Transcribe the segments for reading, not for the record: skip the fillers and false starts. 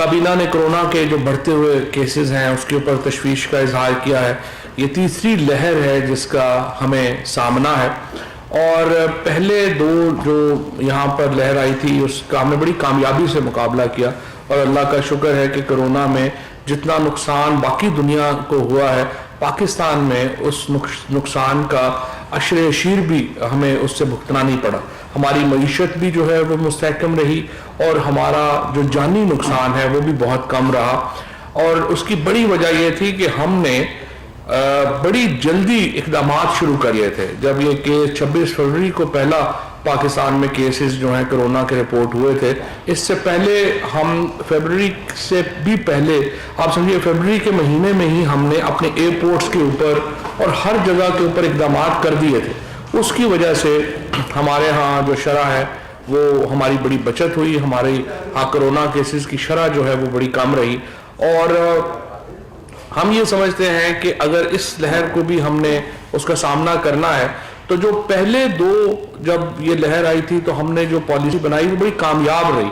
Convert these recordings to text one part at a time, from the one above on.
کابینہ نے کورونا کے جو بڑھتے ہوئے کیسز ہیں اس کے اوپر تشویش کا اظہار کیا ہے. یہ تیسری لہر ہے جس کا ہمیں سامنا ہے, اور پہلے دو جو یہاں پر لہر آئی تھی اس کا ہم نے بڑی کامیابی سے مقابلہ کیا, اور اللہ کا شکر ہے کہ کورونا میں جتنا نقصان باقی دنیا کو ہوا ہے, پاکستان میں اس نقصان کا عشر اشیر بھی ہمیں اس سے بھگتنا نہیں پڑا. ہماری معیشت بھی جو ہے وہ مستحکم رہی, اور ہمارا جو جانی نقصان ہے وہ بھی بہت کم رہا. اور اس کی بڑی وجہ یہ تھی کہ ہم نے بڑی جلدی اقدامات شروع کریے تھے. جب یہ کیس 26 فروری کو پہلا پاکستان میں کیسز جو ہیں کرونا کے رپورٹ ہوئے تھے, اس سے پہلے ہم فیبرری سے بھی پہلے آپ سمجھیے فیبرری کے مہینے میں ہی ہم نے اپنے ایئرپورٹس کے اوپر اور ہر جگہ کے اوپر اقدامات کر دیے تھے. اس کی وجہ سے ہمارے ہاں جو شرح ہے وہ ہماری بڑی بچت ہوئی, ہمارے ہاں کرونا کیسز کی شرح جو ہے وہ بڑی کم رہی. اور ہم یہ سمجھتے ہیں کہ اگر اس لہر کو بھی ہم نے اس کا سامنا کرنا ہے تو جو پہلے دو جب یہ لہر آئی تھی تو ہم نے جو پالیسی بنائی وہ بڑی کامیاب رہی,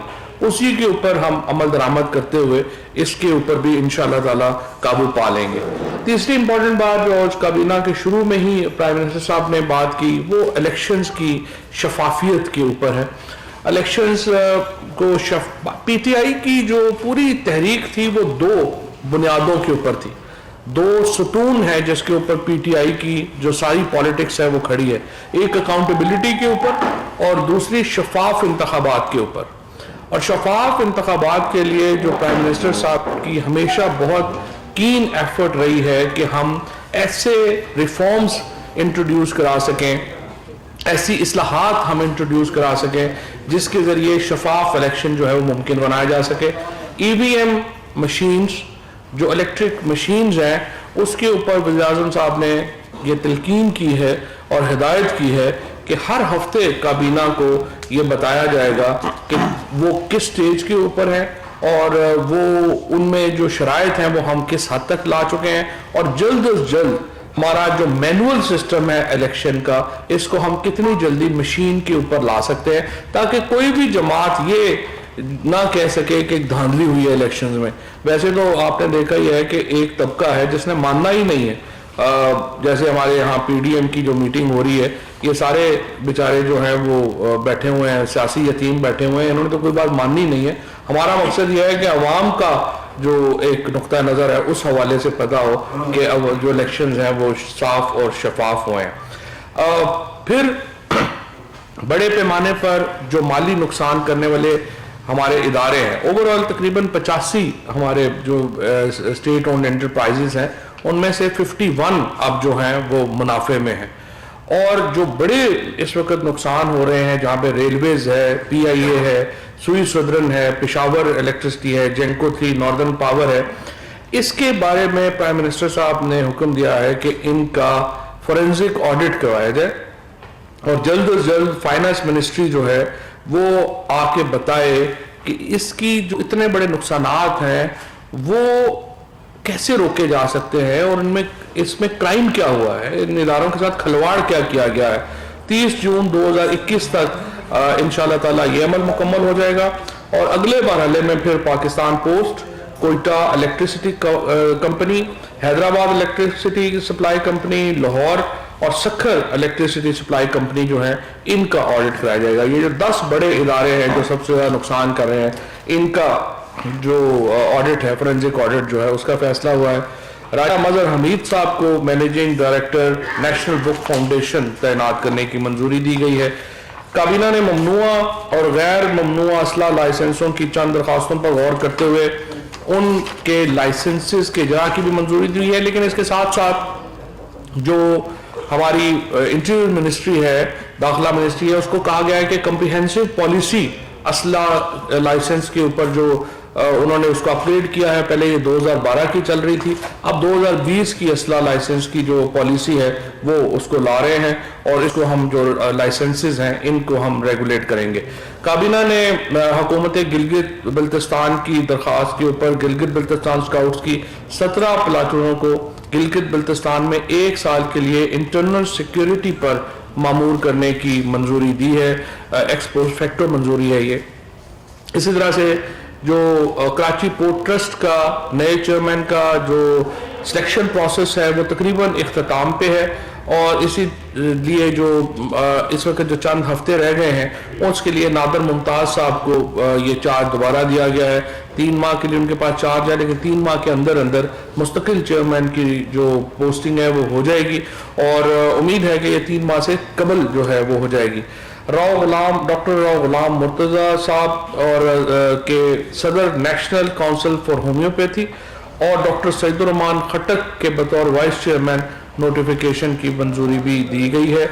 اسی کے اوپر ہم عمل درآمد کرتے ہوئے اس کے اوپر بھی انشاءاللہ تعالی قابو پا لیں گے. تیسری امپورٹنٹ بات جو آج کابینہ کے شروع میں ہی پرائم منسٹر صاحب نے بات کی وہ الیکشنز کی شفافیت کے اوپر ہے. الیکشنز کو پی ٹی آئی کی جو پوری تحریک تھی وہ دو بنیادوں کے اوپر تھی, دو ستون ہے جس کے اوپر پی ٹی آئی کی جو ساری پالیٹکس ہے وہ کھڑی ہے. ایک اکاؤنٹیبلٹی کے اوپر اور دوسری شفاف انتخابات کے اوپر. اور شفاف انتخابات کے لیے جو پرائم منسٹر صاحب کی ہمیشہ بہت کین ایفرٹ رہی ہے کہ ہم ایسے ریفارمز انٹروڈیوس کرا سکیں, ایسی اصلاحات ہم انٹروڈیوس کرا سکیں جس کے ذریعے شفاف الیکشن جو ہے وہ ممکن بنایا جا سکے. ای وی ایم مشینز جو الیکٹرک مشینز ہیں اس کے اوپر وزیر اعظم صاحب نے یہ تلقین کی ہے اور ہدایت کی ہے کہ ہر ہفتے کابینہ کو یہ بتایا جائے گا کہ وہ کس سٹیج کے اوپر ہے اور وہ ان میں جو شرائط ہیں وہ ہم کس حد تک لا چکے ہیں, اور جلد از جلد ہمارا جو مینول سسٹم ہے الیکشن کا اس کو ہم کتنی جلدی مشین کے اوپر لا سکتے ہیں تاکہ کوئی بھی جماعت یہ نہ کہہ سکے کہ ایک دھاندلی ہوئی ہے الیکشنز میں. ویسے تو آپ نے دیکھا ہی ہے کہ ایک طبقہ ہے جس نے ماننا ہی نہیں ہے, جیسے ہمارے یہاں پی ڈی ایم کی جو میٹنگ ہو رہی ہے یہ سارے بیچارے جو ہیں وہ بیٹھے ہوئے ہیں, سیاسی یتیم بیٹھے ہوئے ہیں, انہوں نے تو کوئی بات ماننی نہیں ہے. ہمارا مقصد یہ ہے کہ عوام کا جو ایک نقطہ نظر ہے اس حوالے سے پتہ ہو کہ جو الیکشنز ہیں وہ صاف اور شفاف ہوئے ہیں. پھر بڑے پیمانے پر جو مالی نقصان کرنے والے ہمارے ادارے ہیں, اوورآل تقریباً 85 ہمارے جو اسٹیٹ اونڈ انٹرپرائزز ہیں ان میں سے 51 اب جو ہیں وہ منافع میں ہیں. اور جو بڑے اس وقت نقصان ہو رہے ہیں جہاں پہ ریلویز ہے, پی آئی اے ہے, سوئی سدرن ہے, پشاور الیکٹرسٹی ہے, جینکو 3, ناردرن پاور ہے, اس کے بارے میں پرائم منسٹر صاحب نے حکم دیا ہے کہ ان کا فورینزک آڈٹ کروایا جائے, اور جلد از جلد فائنانس منسٹری جو ہے وہ آ کے بتائے کہ اس کی جو اتنے بڑے نقصانات ہیں وہ کیسے روکے جا سکتے ہیں اور اس میں کرائم کیا ہوا ہے, ان اداروں کے ساتھ کھلواڑ کیا کیا گیا ہے. 30 جون 2021 تک انشاءاللہ تعالی یہ عمل مکمل ہو جائے گا, اور اگلے مرحلے میں پھر Pakistan post, Quetta electricity company, Hyderabad electricity supply company, Lahore اور سکھر الیکٹرسٹی سپلائی کمپنی جو ہے ان کا آڈٹ کرایا جائے گا. یہ جو 10 بڑے ادارے ہیں جو سب سے زیادہ نقصان کر رہے ہیں ان کا جو آڈٹ ہے, فورینزک آڈٹ جو ہے اس کا فیصلہ ہوا ہے. راجہ مظہر حمید صاحب کو مینیجنگ ڈائریکٹر نیشنل بک فاؤنڈیشن تعینات کرنے کی منظوری دی گئی ہے. کابینہ نے ممنوعہ اور غیر ممنوعہ اسلحہ لائسنسوں کی چند درخواستوں پر غور کرتے ہوئے ان کے لائسنسز کے اجرا کی بھی منظوری دی ہے, لیکن اس کے ساتھ ساتھ جو ہماری انٹیریئر منسٹری ہے, داخلہ منسٹری ہے, اس کو کہا گیا ہے کہ کمپریہنسو پالیسی اسلحہ لائسنس کے اوپر جو انہوں نے اس کو اپگریڈ کیا ہے. پہلے یہ 2012 کی چل رہی تھی, اب 2020 کی اسلحہ لائسنس کی جو پالیسی ہے وہ اس کو لا رہے ہیں, اور اس کو ہم جو لائسنسز ہیں ان کو ہم ریگولیٹ کریں گے. کابینہ نے حکومت گلگت بلتستان کی درخواست کے اوپر گلگت بلتستان سکاؤٹس کی 17 پلاٹونوں کو گلگت بلتستان میں 1 سال کے لیے انٹرنل سیکیورٹی پر معمور کرنے کی منظوری دی ہے. ایکس پوسٹ فیکٹو منظوری ہے یہ. اسی طرح سے जो कराची पोर्ट ट्रस्ट का नए चेयरमैन का जो सिलेक्शन प्रोसेस है वो तकरीबन इख्तिताम पे है, और इसी लिए जो इस वक्त जो चंद हफ्ते रह गए हैं उसके लिए नादर मुमताज़ साहब को ये चार्ज दोबारा दिया गया है। 3 माह के लिए उनके पास चार्ज है, लेकिन 3 माह के अंदर अंदर मुस्तकिल चेयरमैन की जो पोस्टिंग है वो हो जाएगी, और उम्मीद है कि ये 3 माह से कबल जो है वो हो जाएगी। डॉक्टर राव गुलाम मुर्तज़ा साहब और के सदर नेशनल काउंसिल फॉर होम्योपैथी, और डॉक्टर सईदुर्रहमान खट्टक के बतौर वाइस चेयरमैन नोटिफिकेशन की मंजूरी भी दी गई है।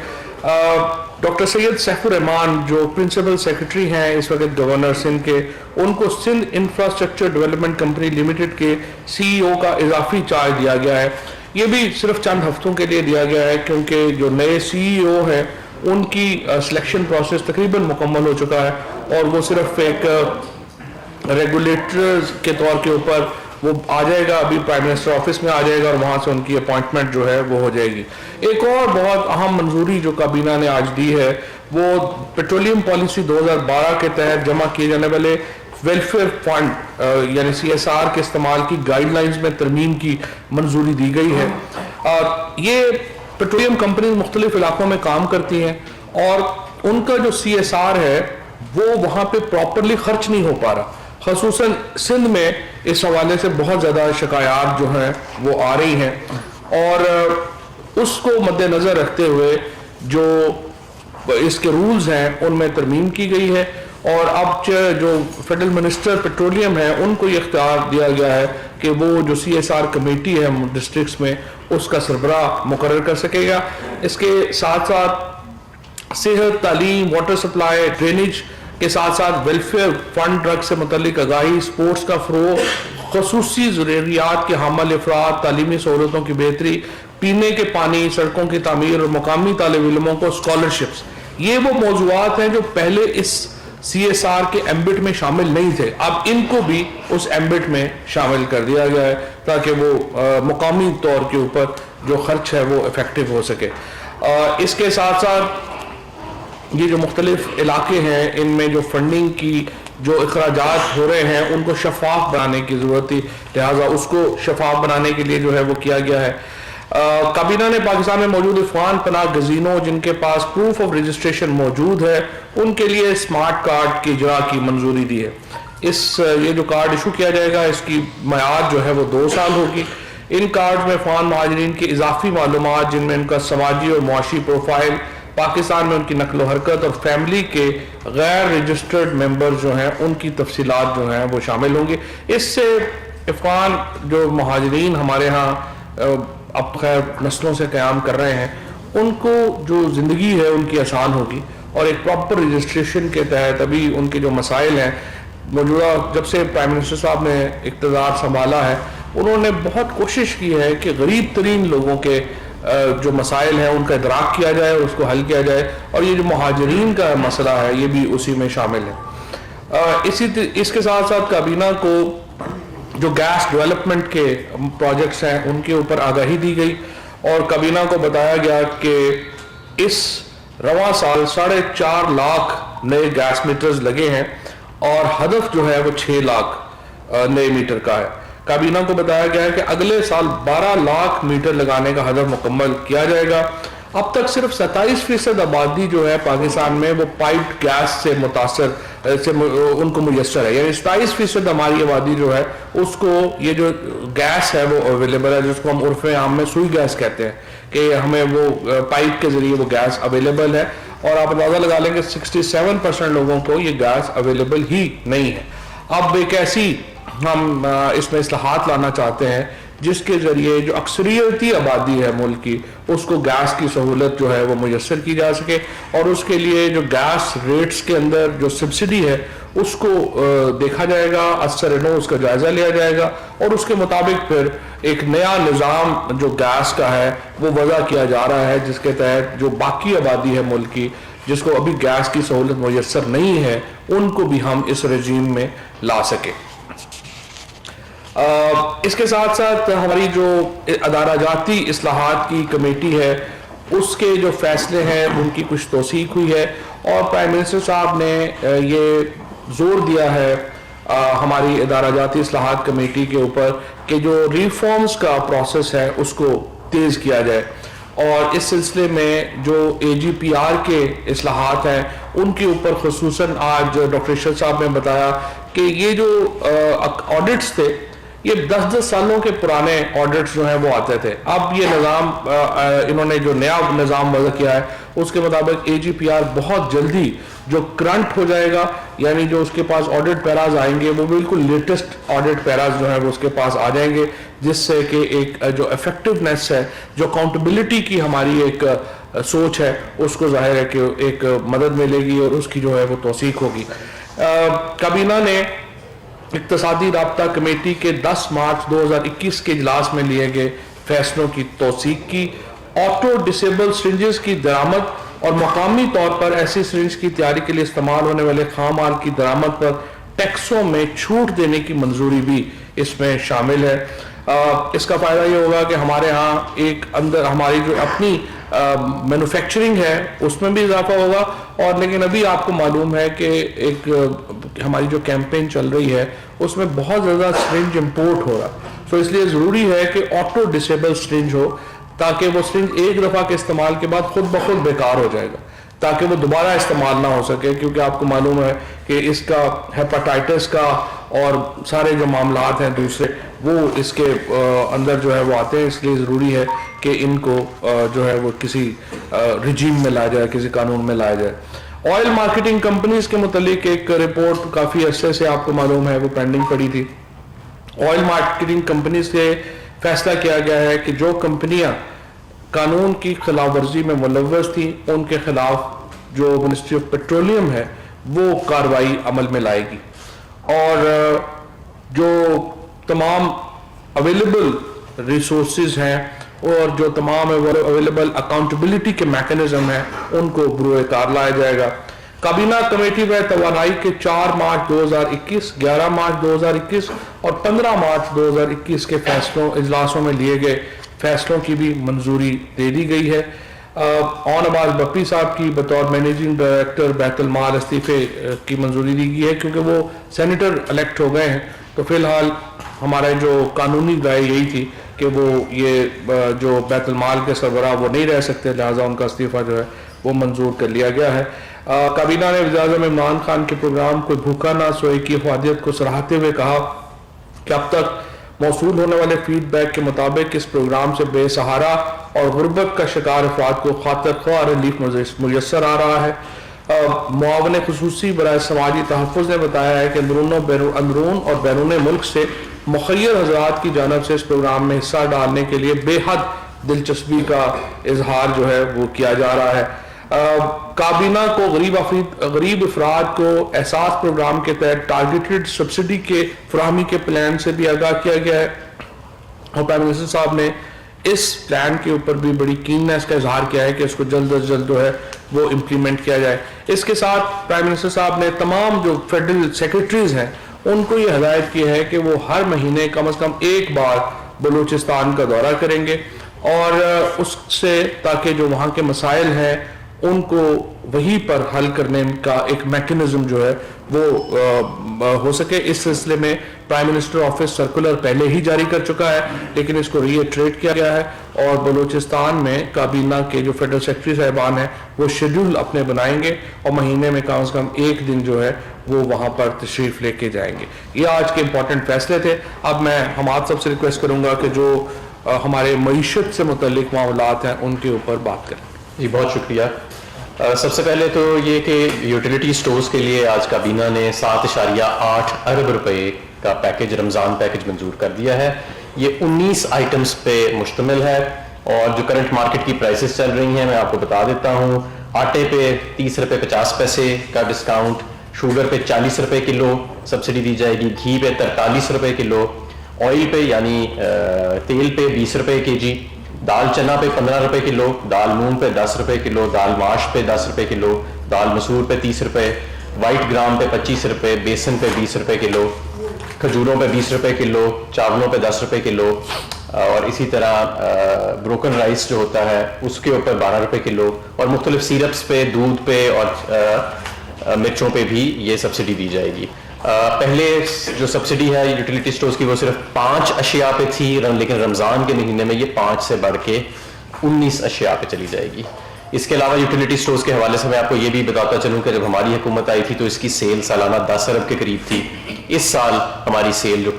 डॉक्टर सैयद सैफुर रहमान जो प्रिंसिपल सेक्रेटरी हैं इस वक्त गवर्नर सिंध के, उनको Sindh infrastructure development company limited के सीईओ का इजाफी चार्ज दिया गया है। ये भी सिर्फ चंद हफ्तों के लिए दिया गया है, क्योंकि जो नए सीईओ हैं उनकी सिलेक्शन प्रोसेस तकरीबन मुकम्मल हो चुका है, और वो सिर्फ एक रेगुलेटर के तौर के ऊपर वो आ जाएगा, अभी प्राइम मिनिस्टर ऑफिस में आ जाएगा, और वहाँ से उनकी अपॉइंटमेंट जो है वो हो जाएगी। एक और बहुत अहम मंजूरी जो काबीना ने आज दी है वो पेट्रोलियम पॉलिसी 2012 के तहत जमा किए जाने वाले वेलफेयर फंड यानी CSR के इस्तेमाल की गाइडलाइंस में तरमीम की मंजूरी दी गई है। ये पेट्रोलियम कंपनी मुख्तलिफ इलाकों में काम करती हैं, और उनका जो CSR है वो वहाँ पे प्रॉपरली खर्च नहीं हो पा रहा। ख़ुसूसन सिंध में इस हवाले से बहुत ज़्यादा शिकायत जो हैं वो आ रही हैं, और उसको मद्देनज़र रखते हुए जो इसके रूल्स हैं उनमें तरमीम की गई है, और अब जो फेडरल मिनिस्टर पेट्रोलियम है उनको ये इख्तियार दिया गया है कि वो जो CSR कमेटी है डिस्ट्रिक्ट्स में उसका सरबराह मुकर्रर कर सकेगा। इसके साथ साथ सेहत, तालीम, वाटर सप्लाई, ड्रेनेज के साथ साथ वेलफेयर फंड, ड्रग से मुतल्लिक आगाही, स्पोर्ट्स का फ़रोग़, ख़ुसूसी ज़रूरियात के हामिल अफराद, तालीमी सहूलतों की बेहतरी, पीने के पानी, सड़कों की तामीर और मुकामी तालिब इल्मों को स्कॉलरशिप्स, ये वो मौज़ूआत हैं जो पहले इस CSR के एम्बिट में शामिल नहीं थे। अब इनको भी उस एम्बिट में शामिल कर दिया गया है ताकि वो मुकामी तौर के ऊपर जो खर्च है वो इफ़ेक्टिव हो सके। इसके साथ साथ ये जो मुख्तलिफ इलाके हैं इनमें जो फंडिंग की जो अखराजात हो रहे हैं उनको शफाफ बनाने की ज़रूरत थी, लिहाजा उसको शफाफ बनाने के लिए जो है वो किया गया है। काबीना ने पाकिस्तान में मौजूद अफगान पनाह गजीनों जिनके पास प्रूफ ऑफ रजिस्ट्रेशन मौजूद है उनके लिए स्मार्ट कार्ड की इजरा की मंजूरी दी है। ये जो कार्ड इशू किया जाएगा इसकी मियाद जो है वो 2 साल होगी। इन कार्ड में अफगान महाजरीन की इजाफी मालूमात जिनमें उनका समाजी और मुआशी प्रोफाइल, पाकिस्तान में उनकी नकलो हरकत और फैमिली के गैर रजिस्टर्ड मेंबर जो हैं उनकी तफसीलात जो हैं वो शामिल होंगी। इससे अफगान जो महाजरीन हमारे यहाँ अब खैर नस्लों से क़याम कर रहे हैं उनको जो ज़िंदगी है उनकी आसान होगी, और एक प्रॉपर रजिस्ट्रेशन के तहत अभी उनके जो मसाइल हैं मौजूदा जब से प्राइम मिनिस्टर साहब ने इक़्तिदार संभाला है उन्होंने बहुत कोशिश की है कि गरीब तरीन लोगों के जो मसाइल हैं उनका इदराक किया जाए और उसको हल किया जाए, और ये जो महाजरीन का मसला है ये भी उसी में शामिल है। इसके साथ साथ काबीना को जो गैस डेवलपमेंट के प्रोजेक्ट्स हैं उनके ऊपर आगाही दी गई, और काबीना को बताया गया कि इस रवां साल 4.5 लाख नए गैस मीटर्स लगे हैं, और हदफ जो है वो 6 लाख नए मीटर का है। काबीना को बताया गया है कि अगले साल 12 लाख मीटर लगाने का हदफ मुकम्मल किया जाएगा। अब तक सिर्फ 27% आबादी जो है पाकिस्तान में वो पाइप्ड गैस से मुतासर से उनको मुयस्सर है, यानी 27% हमारी आबादी जो है उसको ये जो गैस है वो अवेलेबल है, जिसको हम उर्फ़ आम में सुई गैस कहते हैं कि हमें वो पाइप के ज़रिए वो गैस अवेलेबल है, और आप अंदाज़ा लगा लेंगे 67% लोगों को ये गैस अवेलेबल ही नहीं है। अब एक ऐसी हम इसमें इस्लाहात लाना चाहते हैं जिसके ज़रिए जो अक्सरियती आबादी है मुल्क की उसको गैस की सहूलत जो है वो मुयस्सर की जा सके, और उसके लिए जो गैस रेट्स के अंदर जो सब्सिडी है उसको देखा जाएगा, असर उसका जायज़ा लिया जाएगा, और उसके मुताबिक फिर एक नया निज़ाम जो गैस का है वो वज़ा किया जा रहा है, जिसके तहत जो बाकी आबादी है मुल्क की जिसको अभी गैस की सहूलत मुयस्सर नहीं है उनको भी हम इस रजीम में ला सके। इसके साथ साथ हमारी जो अदारा-जाती इस्लाहात की कमेटी है उसके जो फैसले हैं उनकी कुछ तौसीक हुई है, और प्राइम मिनिस्टर साहब ने ये जोर दिया है ہماری ادارہ جاتی اصلاحات کمیٹی کے اوپر کہ جو ریفارمز کا پروسیس ہے اس کو تیز کیا جائے، اور اس سلسلے میں جو AGPR کے اصلاحات ہیں ان کے اوپر خصوصاً آج ڈاکٹر ارشد صاحب نے بتایا کہ یہ جو آڈٹس تھے یہ 10 سالوں کے پرانے آڈٹس جو ہیں وہ آتے تھے. اب یہ نظام انہوں نے جو نیا نظام وضع کیا ہے اس کے مطابق AGPR بہت جلدی جو کرنٹ ہو جائے گا، یعنی جو اس کے پاس آڈٹ پیراز آئیں گے وہ بالکل لیٹسٹ آڈٹ پیراز جو ہیں وہ اس کے پاس آ جائیں گے، جس سے کہ ایک جو افیکٹونیس ہے، جو اکاؤنٹیبلٹی کی ہماری ایک سوچ ہے، اس کو ظاہر ہے کہ ایک مدد ملے گی اور اس کی جو ہے وہ توثیق ہوگی. کابینہ نے اقتصادی رابطہ کمیٹی کے 10 مارچ 2021 کے اجلاس میں لیے گئے فیصلوں کی توثیق کی. آٹو ڈسیبل سرنجز کی درآمد اور مقامی طور پر ایسی سرنج کی تیاری کے لیے استعمال ہونے والے خام مال کی درآمد پر ٹیکسوں میں چھوٹ دینے کی منظوری بھی اس میں شامل ہے. اس کا فائدہ یہ ہوگا کہ ہمارے ہاں ایک اندر ہماری جو اپنی مینوفیکچرنگ ہے اس میں بھی اضافہ ہوگا، اور لیکن ابھی آپ کو معلوم ہے کہ ایک ہماری جو کیمپین چل رہی ہے اس میں بہت زیادہ سرنج امپورٹ ہو رہا، سو اس لیے ضروری ہے کہ آٹو ڈسیبل سرنج ہو، تاکہ وہ سرنج ایک دفعہ کے استعمال کے بعد خود بخود بیکار ہو جائے گا، تاکہ وہ دوبارہ استعمال نہ ہو سکے، کیونکہ آپ کو معلوم ہے کہ اس کا ہیپاٹائٹس کا اور سارے جو معاملات ہیں دوسرے وہ اس کے اندر جو ہے وہ آتے ہیں. اس لیے ضروری ہے کہ ان کو جو ہے وہ کسی رجیم میں لایا جائے، کسی قانون میں لایا جائے. آئل مارکیٹنگ کمپنیز کے متعلق ایک رپورٹ کافی عرصے سے آپ کو معلوم ہے وہ پینڈنگ پڑی تھی. آئل مارکیٹنگ کمپنیز سے فیصلہ کیا گیا ہے کہ جو کمپنیاں قانون کی خلاف ورزی میں ملوث تھیں ان کے خلاف جو منسٹری آف پیٹرولیم ہے وہ کارروائی عمل میں لائے گی، اور جو تمام اویلیبل ریسورسز ہیں اور جو تمام اویلیبل اکاؤنٹیبلٹی کے میکنزم ہیں ان کو بروئے کار لایا جائے گا. کابینہ کمیٹی میں توانائی کے 4 مارچ 2021، 11 مارچ 2021 اور 15 مارچ 2021 کے فیصلوں اجلاسوں میں لیے گئے فیصلوں کی بھی منظوری دے دی گئی ہے. اون عباس بپی صاحب کی بطور مینیجنگ ڈائریکٹر بیت المال استعفے کی منظوری دی گئی ہے، کیونکہ وہ سینیٹر الیکٹ ہو گئے ہیں، تو فی الحال ہمارے جو قانونی رائے یہی تھی کہ وہ یہ جو بیت المال کے سربراہ وہ نہیں رہ سکتے، لہٰذا ان کا استعفیٰ جو ہے وہ منظور کر لیا گیا ہے. کابینہ نے وزیر اعظم عمران خان کے پروگرام کوئی بھوکا نہ سوئے کی افادیت کو سراہتے ہوئے کہا کہ اب تک موصول ہونے والے فیڈ بیک کے مطابق اس پروگرام سے بے سہارا اور غربت کا شکار افراد کو خاطر خواہ ریلیف میسر آ رہا ہے. معاون خصوصی برائے سماجی تحفظ نے بتایا ہے کہ اندرون اور بیرون ملک سے مخیر حضرات کی جانب سے اس پروگرام میں حصہ ڈالنے کے لیے بے حد دلچسپی کا اظہار جو ہے وہ کیا جا رہا ہے. کابینہ کو غریب افراد کو احساس پروگرام کے تحت ٹارگیٹڈ سبسڈی کے فراہمی کے پلان سے بھی آگاہ کیا گیا ہے، اور پرائم منسٹر صاحب نے اس پلان کے اوپر بھی بڑی کیننس کا اظہار کیا ہے کہ اس کو جلد از جلد جو ہے وہ امپلیمنٹ کیا جائے. اس کے ساتھ پرائم منسٹر صاحب نے تمام جو فیڈرل سیکرٹریز ہیں ان کو یہ ہدایت کی ہے کہ وہ ہر مہینے کم از کم ایک بار بلوچستان کا دورہ کریں گے، اور اس سے تاکہ جو وہاں کے مسائل ہیں ان کو وہیں پر حل کرنے کا ایک میکنزم جو ہے وہ ہو سکے. اس سلسلے میں پرائم منسٹر آفس سرکولر پہلے ہی جاری کر چکا ہے، لیکن اس کو ری ایٹریٹ کیا گیا ہے، اور بلوچستان میں کابینہ کے جو فیڈرل سیکرٹری صاحبان ہیں وہ شیڈول اپنے بنائیں گے اور مہینے میں کم از کم ایک دن جو ہے وہ وہاں پر تشریف لے کے جائیں گے. یہ آج کے امپورٹنٹ فیصلے تھے. اب میں ہم آپ سب سے ریکویسٹ کروں گا کہ جو ہمارے معیشت سے متعلق معاملات ہیں ان کے اوپر بات کریں. جی بہت شکریہ. سب سے پہلے تو یہ کہ یوٹیلیٹی سٹورز کے لیے آج کابینہ نے 7.8 ارب روپے کا پیکج، رمضان پیکج منظور کر دیا ہے. یہ 19 آئٹمز پہ مشتمل ہے، اور جو کرنٹ مارکیٹ کی پرائسز چل رہی ہیں میں آپ کو بتا دیتا ہوں. آٹے پہ 30 روپے 50 پیسے کا ڈسکاؤنٹ، شوگر پہ 40 روپے کلو سبسڈی دی جائے گی، گھی پہ 43 روپے کلو، آئل پہ یعنی تیل پہ 20 روپے کے جی، دال چنا پہ 15 روپے کلو، دال مونگ پہ 10 روپے کلو، دال ماش پہ 10 روپے کلو، دال مسور پہ 30 روپے، وائٹ گرام پہ 25 روپے، بیسن پہ 20 روپے کلو، کھجوروں پہ 20 روپے کلو، چاولوں پہ 10 روپے کلو، اور اسی طرح بروکن رائس جو ہوتا ہے اس کے اوپر 12 روپے کلو، اور مختلف سیرپس پہ، دودھ پہ اور مرچوں پہ بھی یہ سبسڈی دی جائے گی. پہلے جو سبسڈی ہے یوٹیلیٹی سٹورز کی وہ صرف 5 اشیاء پہ تھی، لیکن رمضان کے مہینے میں یہ 5 سے بڑھ کے 19 اشیاء پہ چلی جائے گی. اس کے علاوہ یوٹیلیٹی سٹورز کے حوالے سے میں آپ کو یہ بھی بتاتا چلوں کہ جب ہماری حکومت آئی تھی تو اس کی سیل سالانہ 10 ارب کے قریب تھی. اس سال ہماری سیل جو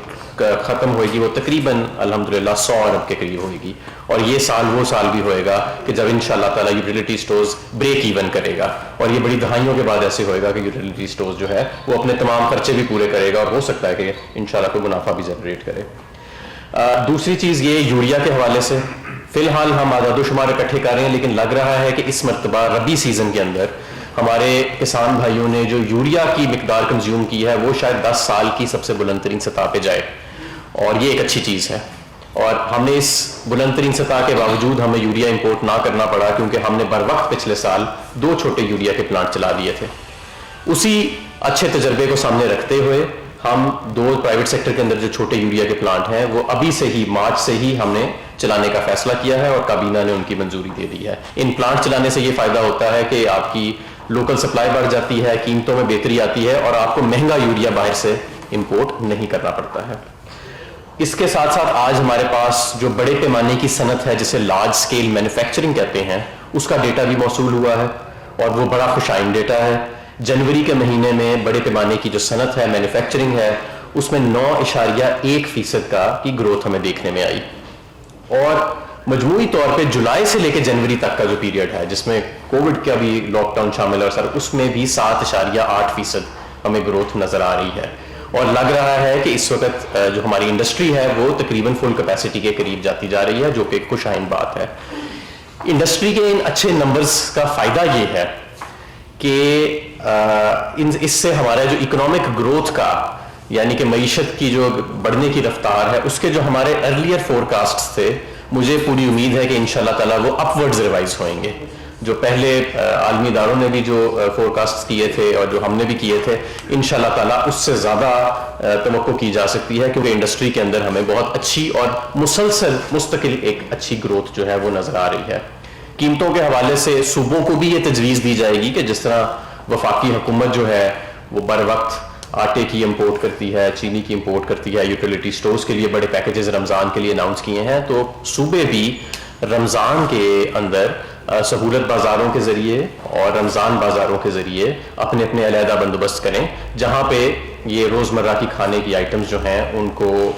ختم ہوئے گی وہ تقریباً الحمدللہ 100 ارب کے قریب ہوئے گی، اور یہ سال وہ سال بھی ہوئے گا کہ جب انشاءاللہ تعالی یوٹیلیٹی سٹورز بریک ایون کرے گا، اور یہ بڑی دہائیوں کے بعد ایسے ہوئے گا کہ یوٹیلیٹی سٹورز جو ہے وہ اپنے تمام خرچے بھی پورے کرے گا، اور ہو سکتا ہے کہ انشاءاللہ کوئی منافع بھی جنریٹ کرے. دوسری چیز یہ یوریا کے حوالے سے، فی الحال ہم اعداد و شمار اکٹھے کر رہے ہیں، لیکن لگ رہا ہے کہ اس مرتبہ ربی سیزن کے اندر ہمارے کسان بھائیوں نے جو یوریا کی مقدار کنزیوم کی ہے وہ شاید 10 سال کی سب سے بلند ترین سطح پہ جائے، اور یہ ایک اچھی چیز ہے. اور ہم نے اس بلند ترین سطح کے باوجود ہمیں یوریا امپورٹ نہ کرنا پڑا، کیونکہ ہم نے بر وقت پچھلے سال 2 چھوٹے یوریا کے پلانٹ چلا دیے تھے. اسی اچھے تجربے کو سامنے رکھتے ہوئے ہم 2 پرائیویٹ سیکٹر کے اندر جو چھوٹے یوریا کے پلانٹ ہیں وہ ابھی سے ہی مارچ سے ہی ہم نے چلانے کا فیصلہ کیا ہے، اور کابینہ نے ان کی منظوری دے دی ہے. ان پلانٹ چلانے سے یہ فائدہ ہوتا ہے کہ آپ کی لوکل سپلائی بڑھ جاتی ہے، قیمتوں میں بہتری آتی ہے، اور آپ کو مہنگا یوریا باہر سے امپورٹ نہیں کرنا پڑتا ہے. اس کے ساتھ ساتھ آج ہمارے پاس جو بڑے پیمانے کی صنعت ہے جسے لارج سکیل مینوفیکچرنگ کہتے ہیں، اس کا ڈیٹا بھی موصول ہوا ہے، اور وہ بڑا خوشائن ڈیٹا ہے. جنوری کے مہینے میں بڑے پیمانے کی جو صنعت ہے، مینوفیکچرنگ ہے، اس میں 9.1% کی گروتھ ہمیں دیکھنے میں آئی. اور مجموعی طور پہ جولائی سے لے کے جنوری تک کا جو پیریڈ ہے جس میں کووڈ کا بھی لاک ڈاؤن شامل ہے سر، اس میں بھی 7.8% ہمیں گروتھ نظر آ رہی ہے. اور لگ رہا ہے کہ اس وقت جو ہماری انڈسٹری ہے وہ تقریباً فل کیپیسٹی کے قریب جاتی جا رہی ہے، جو کہ ایک خوشائن بات ہے. انڈسٹری کے ان اچھے نمبرز کا فائدہ یہ ہے کہ اس سے ہمارا جو اکنامک گروتھ کا، یعنی کہ معیشت کی جو بڑھنے کی رفتار ہے، اس کے جو ہمارے ارلیئر فورکاسٹس تھے، مجھے پوری امید ہے کہ انشاءاللہ تعالیٰ وہ اپ ورڈز ریوائز ہوئیں گے. جو پہلے عالمی اداروں نے بھی جو فورکاسٹ کیے تھے اور جو ہم نے بھی کیے تھے، انشاءاللہ تعالیٰ اس سے زیادہ توقع کی جا سکتی ہے، کیونکہ انڈسٹری کے اندر ہمیں بہت اچھی اور مسلسل مستقل ایک اچھی گروتھ جو ہے وہ نظر آ رہی ہے. قیمتوں کے حوالے سے صوبوں کو بھی یہ تجویز دی جائے گی کہ جس طرح وفاقی حکومت جو ہے وہ بر وقت آٹے کی امپورٹ کرتی ہے، چینی کی امپورٹ کرتی ہے، یوٹیلیٹی سٹورز کے لیے بڑے پیکیجز رمضان کے لیے اناؤنس کیے ہیں، تو صوبے بھی رمضان کے اندر سہولت بازاروں کے ذریعے اور رمضان بازاروں کے ذریعے اپنے اپنے علیحدہ بندوبست کریں، جہاں پہ یہ روزمرہ کی کھانے کی آئٹمز جو ہیں ان کو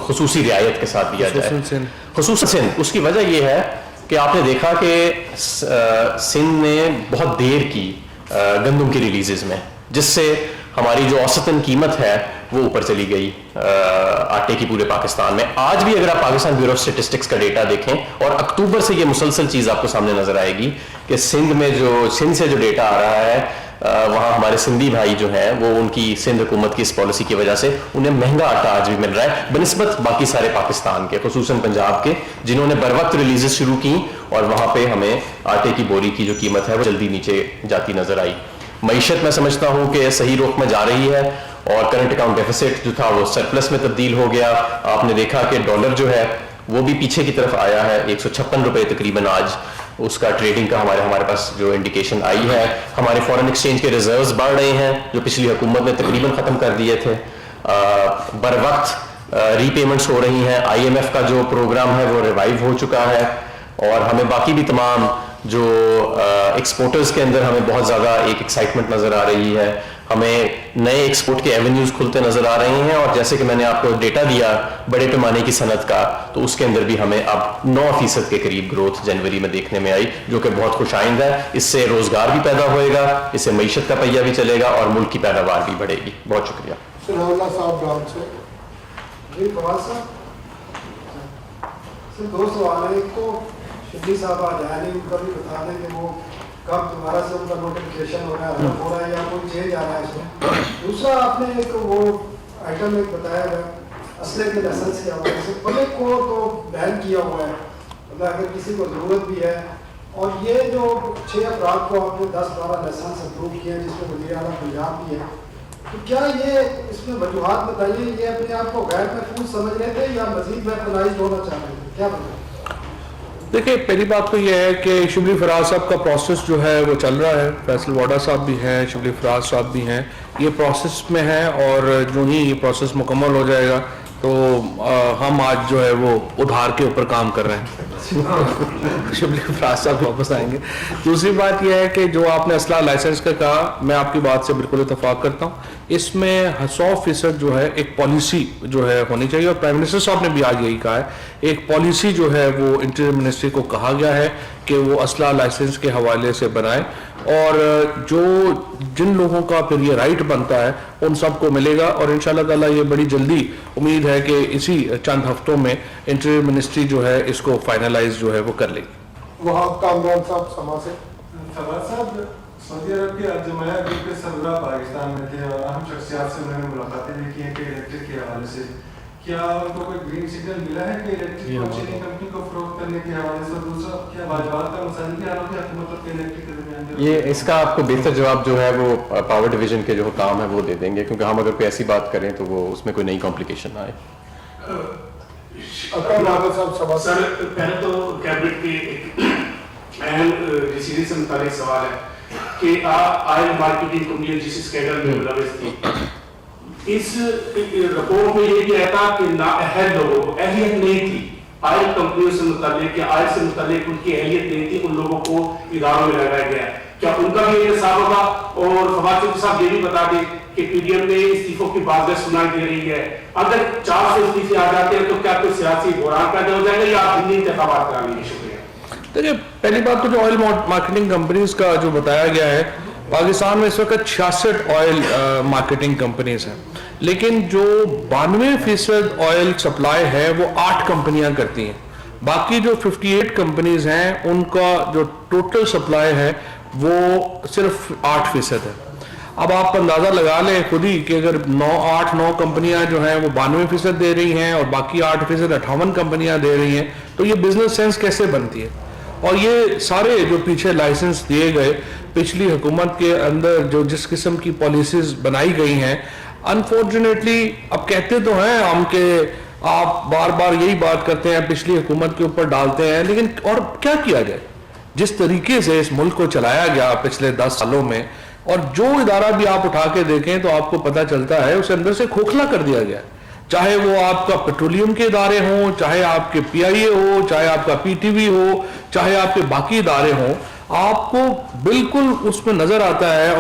خصوصی رعایت کے ساتھ دیا جائے. خصوصاً اس کی وجہ یہ ہے کہ آپ نے دیکھا کہ سندھ نے بہت دیر کی گندم کی ریلیزز میں، جس سے ہماری جو اوسطاً قیمت ہے وہ اوپر چلی گئی آٹے کی پورے پاکستان میں. آج بھی اگر آپ پاکستان بیورو آف اسٹیٹسٹکس کا ڈیٹا دیکھیں، اور اکتوبر سے یہ مسلسل چیز آپ کو سامنے نظر آئے گی کہ سندھ سے جو ڈیٹا آ رہا ہے، وہاں ہمارے سندھی بھائی جو ہیں وہ ان کی سندھ حکومت کی اس پالیسی کی وجہ سے انہیں مہنگا آٹا آج بھی مل رہا ہے بنسبت باقی سارے پاکستان کے، خصوصاً پنجاب کے، جنہوں نے بر وقت ریلیزز شروع کی، اور وہاں پہ ہمیں آٹے کی بوری کی جو قیمت ہے وہ جلدی نیچے جاتی نظر آئی. معیشت میں سمجھتا ہوں کہ صحیح رخ میں جا رہی ہے، اور کرنٹ اکاؤنٹ ڈیفیسٹ جو تھا وہ سرپلس میں تبدیل ہو گیا. آپ نے دیکھا کہ ڈالر جو ہے وہ بھی پیچھے کی طرف آیا ہے، 156 روپے تقریباً آج اس کا ٹریڈنگ کا ہمارے پاس جو انڈیکیشن آئی ہے. ہمارے فورن ایکسچینج کے ریزروز بڑھ رہے ہیں جو پچھلی حکومت نے تقریباً ختم کر دیے تھے. بر وقت ری پیمنٹس ہو رہی ہیں. IMF کا جو پروگرام ہے وہ ریوائیو ہو چکا ہے، اور ہمیں باقی بھی تمام جو ایکسپورٹرز کے اندر ہمیں بہت زیادہ ایک ایکسائٹمنٹ نظر آ رہی ہے. ہمیں نئے ایکسپورٹ کے ایونیوز کھلتے نظر آ رہے ہیں، اور جیسے کہ میں نے آپ کو ڈیٹا دیا بڑے پیمانے کی صنعت کا، تو اس کے اندر بھی ہمیں اب 9% کے قریب گروتھ جنوری میں دیکھنے میں آئی، جو کہ بہت خوش آئند ہے. اس سے روزگار بھی پیدا ہوئے گا، اس سے معیشت کا پہیہ بھی چلے گا، اور ملک کی پیداوار بھی بڑھے گی. بہت شکریہ. دو سوال ہیں. ایک تو شبلی صاحب آج آئے نہیں، ان کا بھی بتا دیں کہ وہ کب دوبارہ سے ان کا نوٹیفکیشن ہو رہا ہے یا کوئی چینج آ رہا ہے اس میں. دوسرا آپ نے ایک وہ آئٹم ایک بتایا ہے اسلحے کے لائسنس کے حوالے سے، پبلک کو تو بین کیا ہوا ہے، مطلب اگر کسی کو ضرورت بھی ہے. اور یہ جو 6 افراد کو آپ نے 10-12 لائسنس اپروو کیے ہیں، جس میں وزیر اعلیٰ پنجاب بھی ہے، تو کیا یہ اس میں وجوہات بتائیے، یہ اپنے آپ کو غیر محفوظ سمجھ رہے تھے یا مزید ویپنائزڈ ہونا چاہ رہے تھے، کیا بتائیں؟ देखिए, पहली बात तो यह है कि शिबली फराज साहब का प्रोसेस जो है वो चल रहा है, फैसल वाडा साहब भी हैं, शिबली फराज साहब भी हैं, ये प्रोसेस में है और जो ही ये प्रोसेस मुकम्मल हो जाएगा तो हम आज जो है वो उधार के ऊपर काम कर रहे हैं। शिबली फराज साहब वापस आएंगे। दूसरी बात यह है कि जो आपने असला लाइसेंस का कहा, मैं आपकी बात से बिल्कुल इतफाक करता हूँ। इसमें 100% जो है एक पॉलिसी जो है होनी चाहिए और प्राइम मिनिस्टर साहब ने भी आज यही कहा है। एक पॉलिसी जो है वो इंटीरियर मिनिस्ट्री को कहा गया है कि वो असला लाइसेंस के हवाले से बनाए और जो जिन लोगों का फिर ये राइट बनता है उन सबको मिलेगा और इंशाल्लाह ताला ये बड़ी जल्दी उम्मीद है कि इसी चंद हफ्तों में इंटीरियर मिनिस्ट्री जो है इसको फाइनलाइज जो है वो कर लेगी। वहाब कामरान साहब समा से। फवाद साहब, सऊदी अरब के अजमाया ग्रुप के सरबराह पाकिस्तान में थे और अहम शख्सियात से उन्होंने मुलाकातें भी की हैं कि इलेक्ट्रिक के हवाले से क्या उनको कोई ग्रीन सिग्नल मिला है कि इलेक्ट्रिक और चीनी कंपनी को फरोख्त करने के हवाले से? दूसरा, क्या वाजबात का मसाइल के हालात हुकूमत के इलेक्ट्रिक के दरमियान? ये इसका आपको बेहतर जवाब जो है वो पावर डिवीजन के जो काम है वो दे देंगे, क्योंकि हम अगर कोई ऐसी बात करें तो वो उसमें कोई नई कॉम्प्लिकेशन आए। सर, पहले तो कैबिनेट के एक अहम डिसीजन से मुताबिक सवाल है कि ऑयल मार्केटिंग कंपनी जिस स्कैंडल में मुलविस थी, इस रिपोर्ट में ये किया था कि नाअहल लोगों को अहलियत नहीं थी ऑयल कंपनियों से मुताबिक या ऑयल से मुताबिक उनकी अहलियत नहीं थी, उन लोगों को इदारों में लगाया गया। क्या उनका भी इंतसाब होगा? और फवाद साहब ये भी बता दें कि पीडीएम में इस्तीफों की बात सुनाई दे रही है, अगर 400 इस्तीफे आ जाते हैं तो क्या कोई सियासी बहरान पैदा हो जाएगा या आप दिल्ली इंतखाबात करा लेंगे? शुक्रिया। देखिए, पहली बात तो जो ऑयल मार्केटिंग कंपनीज का जो बताया गया है, पाकिस्तान में इस वक्त 66 ऑयल मार्केटिंग कंपनीज हैं, लेकिन जो 92% ऑयल सप्लाई है वो 8 कंपनियां करती हैं। बाकी जो 58 कंपनीज हैं उनका जो टोटल सप्लाई है वो सिर्फ 8% है। अब आप अंदाज़ा लगा लें खुद ही कि अगर 9 कंपनियां जो हैं वो 92% दे रही हैं और बाकी 8% 58 कंपनियां दे रही हैं, तो ये बिजनेस सेंस कैसे बनती है? और ये सारे जो पीछे लाइसेंस दिए गए पिछली हुकूमत के अंदर जो जिस किस्म की पॉलिसीज बनाई गई हैं, अनफॉर्चुनेटली अब कहते तो हैं हम कि आप बार बार यही बात करते हैं, पिछली हुकूमत के ऊपर डालते हैं, लेकिन और क्या किया जाए? जिस तरीके से इस मुल्क को चलाया गया पिछले 10 सालों में, और जो इदारा भी आप उठा के देखें तो आपको पता चलता है उसे अंदर से खोखला कर दिया गया। चाहे वो आपका पेट्रोलियम के इदारे हों, चाहे आपके पीआईए हो, चाहे आपका पीटीवी हो, चाहे आपके बाकी इदारे हों, आपको बिल्कुल उसमें नजर आता है।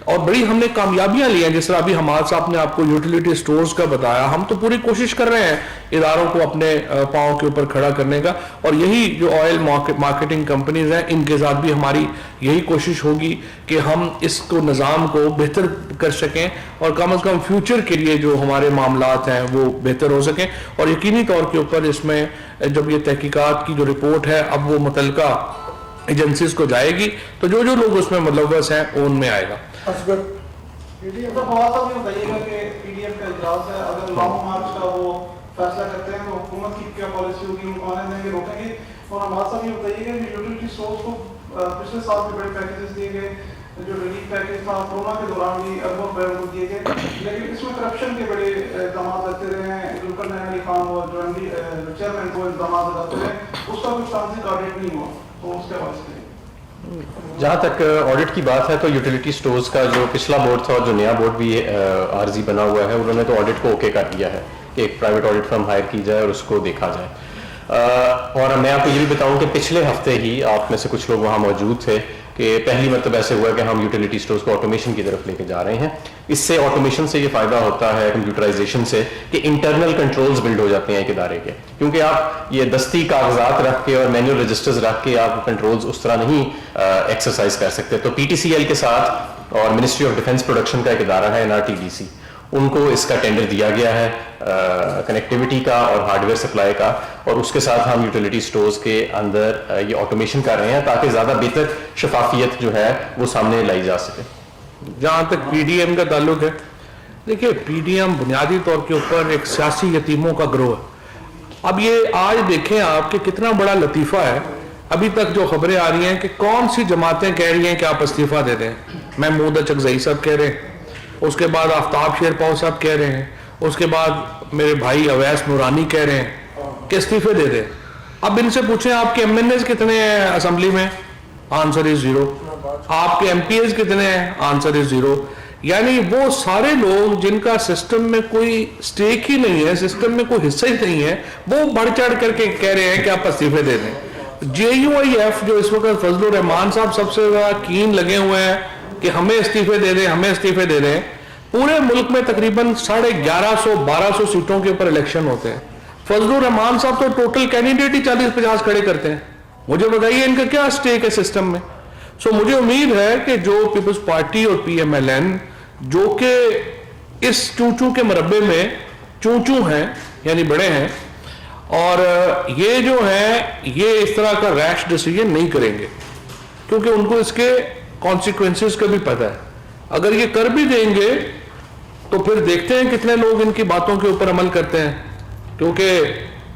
और बड़ी हमने कामयाबियां ली हैं, जिस तरह अभी हमारे साहब ने आपको यूटिलिटी स्टोर्स का बताया। हम तो पूरी कोशिश कर रहे हैं इदारों को अपने पांव के ऊपर खड़ा करने का, और यही जो ऑयल मार्केटिंग कंपनीज हैं इनके साथ भी हमारी यही कोशिश होगी कि हम इसको निज़ाम को बेहतर कर सकें और कम से कम फ्यूचर के लिए जो हमारे मामलात हैं वो बेहतर हो सकें। और यकीनी तौर के ऊपर इसमें जब ये तहकीकात की जो रिपोर्ट है अब वो मुतल्लिका एजेंसीज को जाएगी तो जो जो लोग उसमें मुलव्वस हैं उनमें आएगा। पीडीएफ का फवाद साहब ये बताइएगा कि पीडीएफ का इजलास है, अगर लॉन्ग मार्च का वो फैसला करते हैं तो हुकूमत की क्या पॉलिसी होगी, उनको आने देंगे, रोकेंगे? और हमारे साहब ये बताइएगा कि यूटिलिटी सोर्स को पिछले साल में बड़े पैकेजेस दिए गए, जो रिलीफ पैकेज था कोरोना के दौरान भी अरबों रुपए को दिए गए, लेकिन इसमें करप्शन के बड़े इल्जाम लगते रहे हैं। जुल्फिकार नैन अली खान और जो चेयरमैन को इल्जाम लगाते रहे, उसका कुछ ट्रांजिट ऑडिट नहीं हुआ, तो उसके हवाले से जहाँ तक ऑडिट की बात है तो यूटिलिटी स्टोर्स का जो पिछला बोर्ड था और जो नया बोर्ड भी आरजी बना हुआ है, उन्होंने तो ऑडिट को ओके कर दिया है कि एक प्राइवेट ऑडिट फर्म हायर की जाए और उसको देखा जाए। और मैं आपको ये भी बताऊं कि पिछले हफ्ते ही आप में से कुछ लोग वहाँ मौजूद थे कि पहली मरतबा ऐसे हुआ कि हम यूटिलिटी स्टोर्स को ऑटोमेशन की तरफ लेके जा रहे हैं। इससे ऑटोमेशन से ये फायदा होता है, कंप्यूटराइजेशन से, कि इंटरनल कंट्रोल्स बिल्ड हो जाते हैं एक इदारे के, क्योंकि आप ये दस्ती कागजात रख के और मैनुअल रजिस्टर्स रख के आप कंट्रोल्स उस तरह नहीं एक्सरसाइज कर सकते। तो पीटीसीएल के साथ और मिनिस्ट्री ऑफ डिफेंस प्रोडक्शन का एक इदारा है एनआरटीडीसी, उनको इसका टेंडर दिया गया है कनेक्टिविटी का और हार्डवेयर सप्लाई का, और उसके साथ हम यूटिलिटी स्टोर्स के अंदर ये ऑटोमेशन कर रहे हैं ताकि ज़्यादा बेहतर शफाफियत जो है वो सामने लाई जा सके। जहाँ तक पीडीएम का ताल्लुक है, देखिए पीडीएम बुनियादी तौर के ऊपर एक सियासी यतीमों का ग्रोह है। अब ये आज देखें आप कि कितना बड़ा लतीफ़ा है, अभी तक जो खबरें आ रही हैं कि कौन सी जमातें कह रही हैं कि आप इस्तीफ़ा दे दें। महमूद अचकज़ई साहब कह रहे हैं, उसके बाद आफ्ताब शेरपाव साहब कह रहे हैं, उसके बाद मेरे भाई अवैस नूरानी कह रहे हैं कि इस्तीफे दे दें। अब इनसे पूछें आपके MNAs कितने हैं असेंबली में, आंसर इज 0। आपके MPs कितने हैं, आंसर इज 0। यानी वो सारे लोग जिनका सिस्टम में कोई स्टेक ही नहीं है, सिस्टम में कोई हिस्सा ही नहीं है, वो बढ़ चढ़ करके कह रहे हैं कि आप इस्तीफे दे दें। JUIF जो इस वक्त फजलुर रहमान साहब सबसे ज्यादा कीन लगे हुए हैं कि हमें इस्तीफे दे दें, हमें इस्तीफे दे दें। पूरे मुल्क में तकरीबन 1150-1200 सीटों के ऊपर इलेक्शन होते हैं। फजलुर रहमान साहब तो टोटल कैंडिडेट ही 40-50 खड़े करते हैं। मुझे बताइए इनका क्या स्टेक है सिस्टम में। सो मुझे उम्मीद है कि जो पीपल्स पार्टी और PMLN जो कि इस चूचू के मरबे में चूचू हैं यानी बड़े हैं, और ये जो है ये इस तरह का रैश डिसीजन नहीं करेंगे क्योंकि उनको इसके कॉन्सिक्वेंसेस का भी पता है। अगर ये कर भी देंगे तो फिर देखते हैं कितने लोग इनकी बातों के ऊपर अमल करते हैं, क्योंकि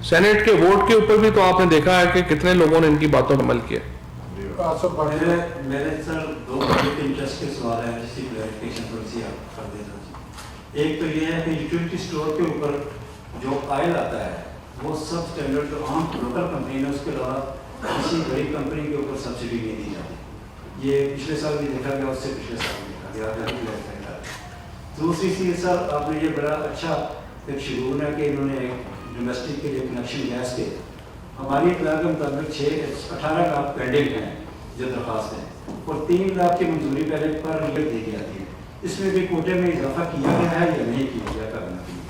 सेनेट के वोट के ऊपर भी तो आपने देखा है कि कितने लोगों ने इनकी बातों पर अमल किया। मेरे सर 2 पब्लिक इंटरेस्ट के सवाल है जिसकी क्लैरिफिकेशन थोड़ी सी आप कर देना। एक तो ये है कि यूटिलिटी स्टोर के ऊपर जो ऑयल आता है वो सब स्टैंडर्ड जो आम लोकल कंपनी है उसके अलावा किसी बड़ी कंपनी के ऊपर सब्सिडी नहीं दी जाती। ये पिछले साल भी देखा गया, उससे पिछले साल भी देखा गया। दूसरी चीज़ सर आपने ये बड़ा अच्छा एक शुरू है कि इन्होंने डोमेस्टिक के लिए कनेक्शन गैस के हमारी इतला के मुताबिक 18 लाख पेंडिंग हैं जो दरख्वास्त है और 3 लाख की मंजूरी पहले पर यूनिट दी जाती है। इसमें भी कोटे में इजाफा किया गया है या नहीं किया गया करना चाहिए।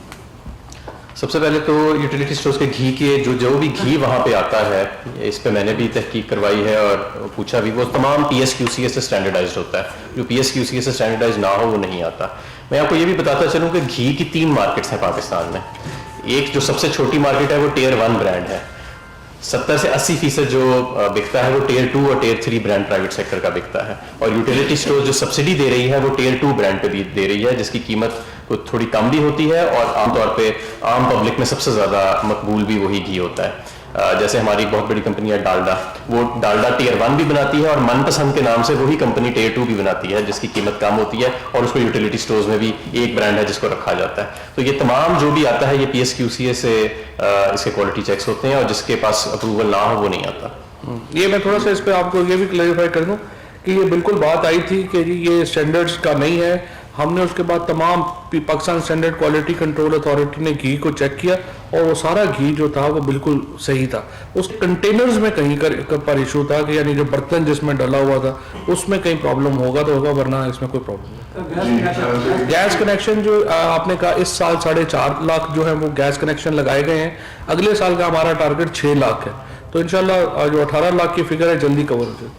सबसे पहले तो यूटिलिटी स्टोर्स के घी के जो भी घी वहाँ पे आता है, इस पे मैंने भी तहकीक करवाई है और पूछा भी, वो तमाम PSQCA से स्टैंडर्डाइज्ड होता है। जो PSQCA से स्टैंडर्डाइज ना हो वो नहीं आता। मैं आपको ये भी बताता चलूँ कि घी की 3 मार्केट्स हैं पाकिस्तान में। एक जो सबसे छोटी मार्केट है वो Tier 1 ब्रांड है, 70 से 80% जो बिकता है वो Tier 2 और Tier 3 ब्रांड प्राइवेट सेक्टर का बिकता है। और यूटिलिटी स्टोर जो सब्सिडी दे रही है वो Tier 2 ब्रांड पे भी दे रही है, जिसकी कीमत को थोड़ी कम भी होती है और आमतौर पे आम पब्लिक में सबसे ज़्यादा मकबूल भी वही घी होता है। जैसे हमारी एक बहुत बड़ी कंपनी है डालडा, वो डालडा Tier 1 भी बनाती है और मनपसंद के नाम से वही कंपनी Tier 2 भी बनाती है, जिसकी कीमत कम होती है और उसको यूटिलिटी स्टोर्स में भी एक ब्रांड है जिसको रखा जाता है। तो ये तमाम जो भी आता है ये PSQCA से इसके क्वालिटी चेक्स होते हैं और जिसके पास अप्रूवल ना हो वो नहीं आता। ये मैं थोड़ा सा इस पर आपको ये भी क्लैरिफाई कर दूं कि ये बिल्कुल बात आई थी कि जी ये स्टैंडर्ड्स का नहीं है। हमने उसके बाद तमाम Pakistan standard quality control authority ने घी को चेक किया और वो सारा घी जो था वो बिल्कुल सही था। उस कंटेनर्स में कहीं पर इशू था कि यानी जो बर्तन जिसमें डला हुआ था उसमें कहीं प्रॉब्लम होगा तो होगा, वरना इसमें कोई प्रॉब्लम नहीं। गैस कनेक्शन जो आपने कहा इस साल 4.5 लाख जो है वो गैस कनेक्शन लगाए गए हैं। अगले साल का हमारा टारगेट 6 लाख है, तो इंशाल्लाह जो 18 लाख की फिगर है जल्दी कवर हो जाए।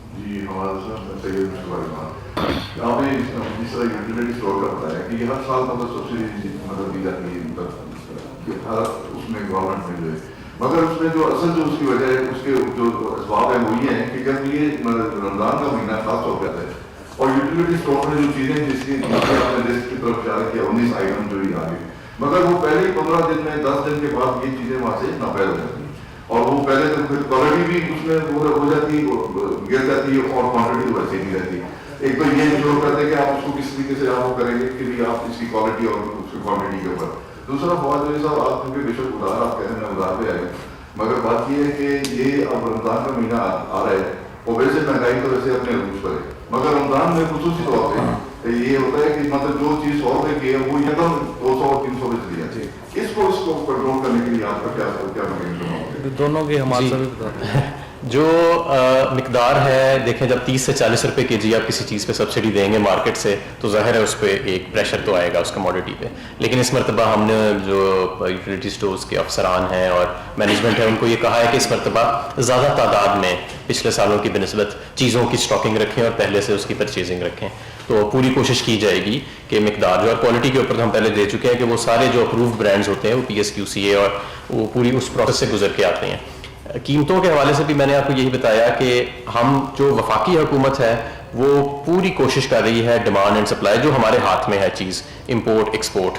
आपने जिस तरह यूटिलिटी स्टोर का बताया कि हर साल मतलब सब्सिडी दी जाती है हर उसमें गवर्नमेंट में जो है, मगर उसमें जो असल जो उसकी वजह है उसके जो असबाब है वो ये है कि जब ये रमजान का महीना खास तौर पर है और यूटिलिटी स्टोर में जो चीज़ें जिसकी आपने लिस्ट की तरफ इशारा किया 19 आइटम जो ही आ गए, मगर वो पहले ही 15 दिन में 10 दिन के बाद ये चीज़ें वहाँ से नापैद हो जाती हैं और वो पहले तो फिर क्वालिटी भी उसमें वो हो जाती है, गिर जाती है और क्वान्टिटी तो वैसे नहीं रहती। एक तो ये इंश्योर करते हैं कि आप उसको किस तरीके से आप करेंगे कि भी आप इसकी क्वालिटी और उसकी क्वांटिटी के ऊपर। दूसरा फवाद साहब आप क्योंकि बेशक उधार आप कहते हैं उधार पे आए, मगर बात ये है कि ये अब रमजान का महीना आ रहा है और वैसे महंगाई तो वैसे अपने रूज पर है, मगर रमजान में खुसूसी तौर पर ये होता है कि मतलब जो चीज़ 100 रुपये की है वो एकदम 200-300 में चली जाती है। इसको कंट्रोल करने के लिए आपका क्या मैकेनिज्म? दोनों की हमारे से भी बताते हैं। जो मिकदार है देखें, जब 30 से 40 रुपए केजी आप किसी चीज़ पे सब्सिडी देंगे मार्केट से तो ज़ाहिर है उस पर एक प्रेशर तो आएगा उस कमोडिटी पे। लेकिन इस मरतबा हमने जो यूटिलिटी स्टोर्स के अफसरान हैं और मैनेजमेंट है उनको ये कहा है कि इस मरतबा ज़्यादा तादाद में पिछले सालों की बनस्बत चीज़ों की स्टॉकिंग रखें और पहले से उसकी परचेजिंग रखें। तो पूरी कोशिश की जाएगी कि मिकदार जो और क्वालिटी के ऊपर हम पहले दे चुके हैं कि वो सारे जो अप्रूव्ड ब्रांड्स होते हैं वो PSQCA और वो पूरी उस प्रोसेस से गुजर के आते हैं। कीमतों के हवाले से भी मैंने आपको यही बताया कि हम जो वफाकी हुकूमत है वो पूरी कोशिश कर रही है डिमांड एंड सप्लाई जो हमारे हाथ में है चीज़ इंपोर्ट एक्सपोर्ट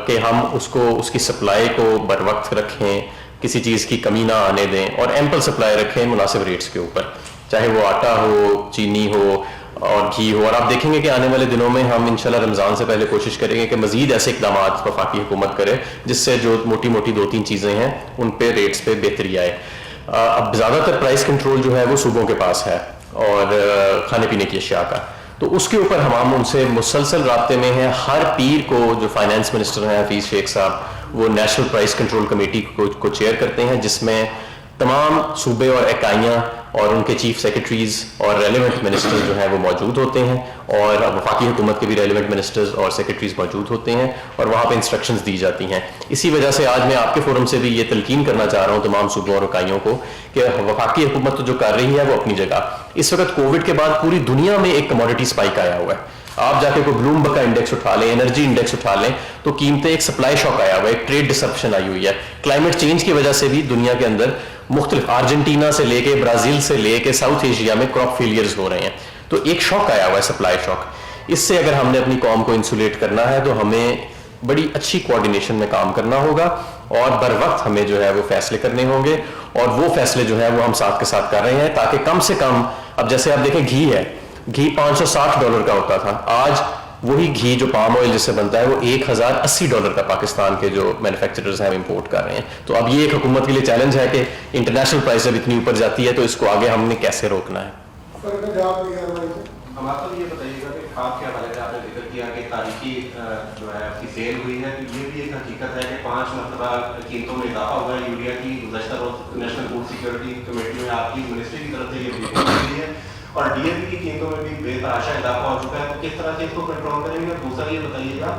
कि हम उसको उसकी सप्लाई को बर वक्त रखें, किसी चीज़ की कमी ना आने दें और एम्पल सप्लाई रखें मुनासिब रेट्स के ऊपर, चाहे वो आटा हो, चीनी हो और घी हो। और आप देखेंगे कि आने वाले दिनों में हम इंशाल्लाह रमज़ान से पहले कोशिश करेंगे कि मज़ीद ऐसे इक़दाम वफाकी हुकूमत करे जिससे जो मोटी मोटी 2-3 चीज़ें हैं उन पे रेट्स पे बेहतरी आए। अब ज़्यादातर प्राइस कंट्रोल जो है वो सूबों के पास है और खाने पीने की अशिया का, तो उसके ऊपर हम उनसे मुसलसल राब्ते में हैं। हर पीर को जो फाइनेंस मिनिस्टर हैं हफीज़ शेख साहब, वो नेशनल प्राइस कंट्रोल कमेटी को चेयर करते हैं, जिसमें तमाम सूबे और इकाइयाँ और उनके चीफ सेक्रेटरीज और रेलिवेंट मिनिस्टर्स जो हैं वो मौजूद होते हैं, और वफाकी हुकूमत के भी रेलिवेंट मिनिस्टर्स और सेक्रेटरीज मौजूद होते हैं, और वहाँ पे इंस्ट्रक्शंस दी जाती हैं। इसी वजह से आज मैं आपके फोरम से भी ये तलकीन करना चाह रहा हूँ तमाम सूबों और इकाइयों को कि वफाकी हुकूमत तो जो कर रही है वो अपनी जगह, इस वक्त कोविड के बाद पूरी दुनिया में एक कमोडिटी स्पाइक आया हुआ है। आप जाके कोई ब्लूमबर्ग का इंडेक्स उठा लें, एनर्जी इंडेक्स उठा लें, तो कीमतें, एक सप्लाई शॉक आया हुआ है, एक ट्रेड डिसरप्शन आई हुई है। क्लाइमेट चेंज की वजह से भी दुनिया के अंदर मुख्तलिफ, अर्जेंटीना से लेके ब्राजील से लेके साउथ एशिया में क्रॉप फेलियर्स हो रहे हैं, तो एक शॉक आया हुआ है, सप्लाई शॉक। इससे अगर हमने अपनी कौम को इंसुलेट करना है तो हमें बड़ी अच्छी कोऑर्डिनेशन में काम करना होगा, और बर वक्त हमें जो है वो फैसले करने होंगे, और वो फैसले जो है वो हम साथ के साथ कर रहे हैं, ताकि कम से कम, अब जैसे आप देखें घी है, घी $560 का होता था, आज वही घी जो पाम ऑयल जिससे बनता है वो $1080 का पाकिस्तान के जो मैन्युफैक्चरर्स हैं इंपोर्ट कर रहे हैं। तो अब ये एक हुकूमत के लिए चैलेंज है कि इंटरनेशनल प्राइस जब इतनी ऊपर जाती है तो इसको आगे हमने कैसे रोकना है। हम आपको ये बताइएगा कि खाद के हवाले से आपने जिक्र किया कि तारीखी जो है आपकी सेल हुई है, तो ये भी एक हकीकत है कि 5 मरतबा कीमतों में इजाफा हुआ है यूरिया की। गुज़श्ता रोज नेशनल फूड सिक्योरिटी कमेटी में आपकी मिनिस्ट्री की तरफ से ये ब्रीफिंग हुई है, और डीएपी की कीमतों में भी बेतहाशा इजाफा हो चुका है, तो किस तरह से इसको कंट्रोल करेंगे। और दूसरा ये बताइएगा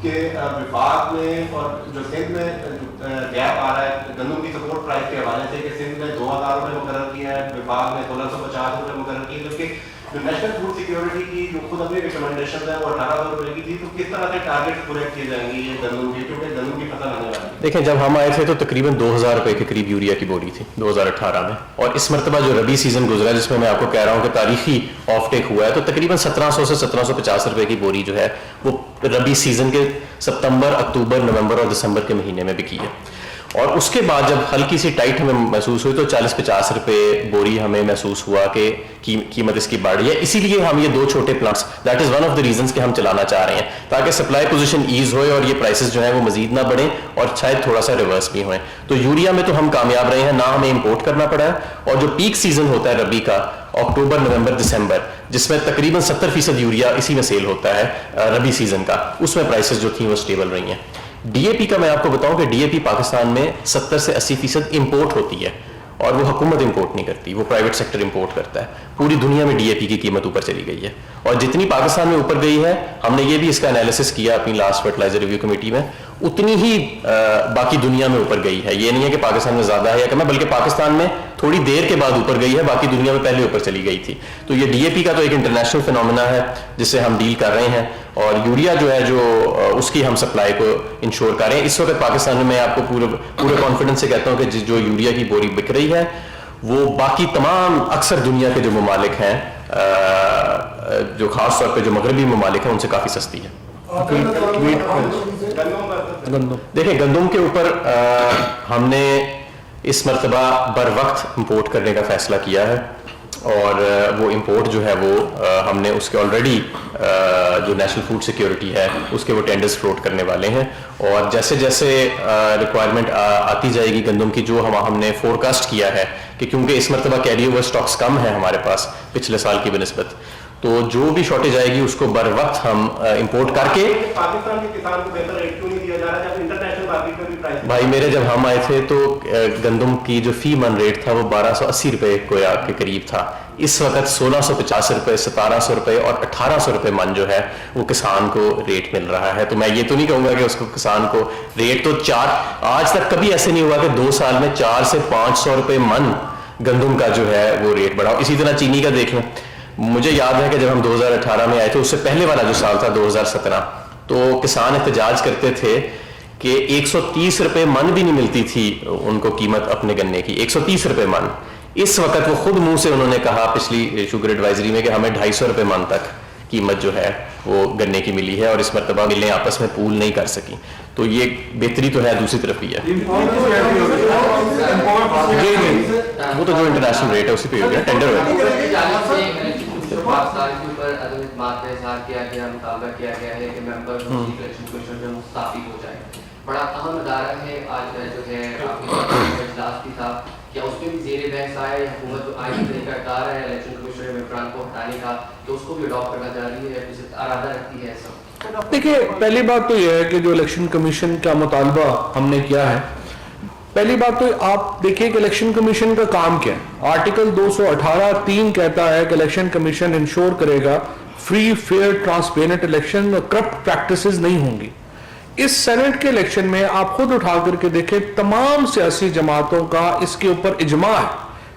कि विभाग में और जो सिंध में गैप आ रहा है गंदम की सपोर्ट प्राइस के हवाले से, कि सिंध में ₹2000 मुकर्रर किया है, विभाग ने ₹1650 मुकर्रर किए, जबकि जो नेशनल फूड सिक्योरिटी की जो खुद अपनी रिकमेंडेशन है वो ₹1800 की थी। तो किस तरह से टारगेट पूरे किए जाएंगे ये गंदम के, क्योंकि गंदम की फसल आने वाली है। देखें, जब हम आए थे तो तकरीबन ₹2000 के करीब यूरिया की बोरी थी 2018 में, और इस मरतबा जो रबी सीजन गुजरा है जिसमें मैं आपको कह रहा हूँ कि तारीखी ऑफ टेक हुआ है, तो तकरीबन 1700 से ₹1750 की बोरी जो है वो रबी सीजन के सितंबर, अक्टूबर, नवंबर और दिसंबर के महीने में बिकी है। और उसके बाद जब हल्की सी टाइट हमें महसूस हुई तो ₹40-50 बोरी हमें महसूस हुआ कि कीमत इसकी बढ़ रही है। इसीलिए हम ये 2 छोटे plants, that is one of the reasons कि हम चलाना चाह रहे हैं, ताकि सप्लाई पोजीशन ईज होए और ये प्राइसेस जो हैं वो मजीद ना बढ़ें और शायद थोड़ा सा रिवर्स भी होएं। तो यूरिया में तो हम कामयाब रहे हैं, ना हमें इंपोर्ट करना पड़ा है, और जो पीक सीजन होता है रबी का, अक्टूबर, नवंबर, दिसंबर, जिसमें तकरीबन 70% यूरिया इसी में सेल होता है रबी सीजन का, उसमें प्राइसेस जो थी वो स्टेबल रही हैं। डीएपी का मैं आपको बताऊं कि डीएपी पाकिस्तान में 70 से 80% इंपोर्ट होती है, और वो हुकूमत इंपोर्ट नहीं करती, वो प्राइवेट सेक्टर इंपोर्ट करता है। पूरी दुनिया में डीएपी की कीमत ऊपर चली गई है, और जितनी पाकिस्तान में ऊपर गई है, हमने ये भी इसका एनालिसिस किया अपनी लास्ट फर्टिलाइजर रिव्यू कमेटी में, उतनी ही बाकी दुनिया में ऊपर गई है। ये नहीं है कि पाकिस्तान में ज़्यादा है या कम है, बल्कि पाकिस्तान में थोड़ी देर के बाद ऊपर गई है, बाकी दुनिया में पहले ऊपर चली गई थी। तो ये डीएपी का तो एक इंटरनेशनल फिनोमेना है जिससे हम डील कर रहे हैं, और यूरिया जो है जो उसकी हम सप्लाई को इंश्योर कर रहे हैं। इस वक्त पाकिस्तान में मैं आपको पूरे कॉन्फिडेंस से कहता हूँ कि जो यूरिया की बोरी बिक रही है वो बाकी तमाम अक्सर दुनिया के जो ममालिक हैं, जो खास तौर पे जो मगरबी ममालिक हैं, उनसे काफ़ी सस्ती है। देखिए, गंदम के ऊपर हमने इस मरतबा बर वक्त इंपोर्ट करने का फैसला किया है, और वो इंपोर्ट जो है वो हमने उसके ऑलरेडी जो नेशनल फूड सिक्योरिटी है उसके वो टेंडर्स फ्लोट करने वाले हैं, और जैसे जैसे रिक्वायरमेंट आती जाएगी गंदम की, जो हमने फोरकास्ट किया है कि क्योंकि इस मरतबा कैरी ओवर स्टॉक्स कम है हमारे पास पिछले साल की बनिस्बत, तो जो भी शॉर्टेज आएगी उसको बर वक्त हम इंपोर्ट करके। पाकिस्तान के किसान को बेहतर रेट क्यों नहीं दिया जा रहा है जब इंटरनेशनल मार्केट में भी प्राइस? भाई मेरे, जब हम आए थे तो गंदम की जो फी मन रेट था वो ₹1280 के करीब था। इस वक्त ₹1650, ₹1700 और ₹1800 मन जो है वो किसान को रेट मिल रहा है। तो मैं ये तो नहीं कहूँगा कि उसको किसान को रेट तो आज तक कभी ऐसे नहीं हुआ कि 2 साल में 400 से 500 रुपये मन गंदम का जो है वो रेट बढ़ा। इसी तरह चीनी का देख लें, मुझे याद है कि जब हम 2018 में आए थे, उससे पहले वाला जो साल था 2017, तो किसान एहतजाज करते थे कि 130 रुपये मन भी नहीं मिलती थी उनको कीमत अपने गन्ने की, 130 रुपये मन। इस वक्त वो खुद मुंह से उन्होंने कहा पिछली शुगर एडवाइजरी में कि हमें 250 रुपये मन तक कीमत जो है वो गन्ने की मिली है, और इस मरतबा मिलें आपस में पूल नहीं कर सकी। तो ये बेहतरी तो है, दूसरी तरफ ही है वो तो जो इंटरनेशनल रेट है उसी पे हो गया, टेंडर हो गया। पाकिस्तान के ऊपर अदम बात का इज़हार किया गया, मुतालबा किया गया है कि मेंबर इलेक्शन कमीशन जो मुस्ताफी हो जाए। बड़ा अहम इदारा है, आज जो है आपके इजलास भी था, क्या उस उसमें भी ज़ेरे बहस आया है, हुकूमत जो आईनी तरीका कार है इलेक्शन कमीशन में इमरान को हटाने का, तो उसको भी अडॉप्ट करना चाह रही है, कुछ इरादा रखती है ऐसा? देखिए, पहली बात तो यह है कि जो इलेक्शन कमीशन का मुतालबा हमने किया है, पहली बात तो आप देखिए कि इलेक्शन कमीशन का काम क्या है। आर्टिकल 218(3) कहता है कि इलेक्शन कमीशन इंश्योर करेगा फ्री, फेयर, ट्रांसपेरेंट इलेक्शन और करप्ट प्रैक्टिसेस नहीं होंगी। इस सेनेट के इलेक्शन में आप खुद उठा करके देखें, तमाम सियासी जमातों का इसके ऊपर इजमा है,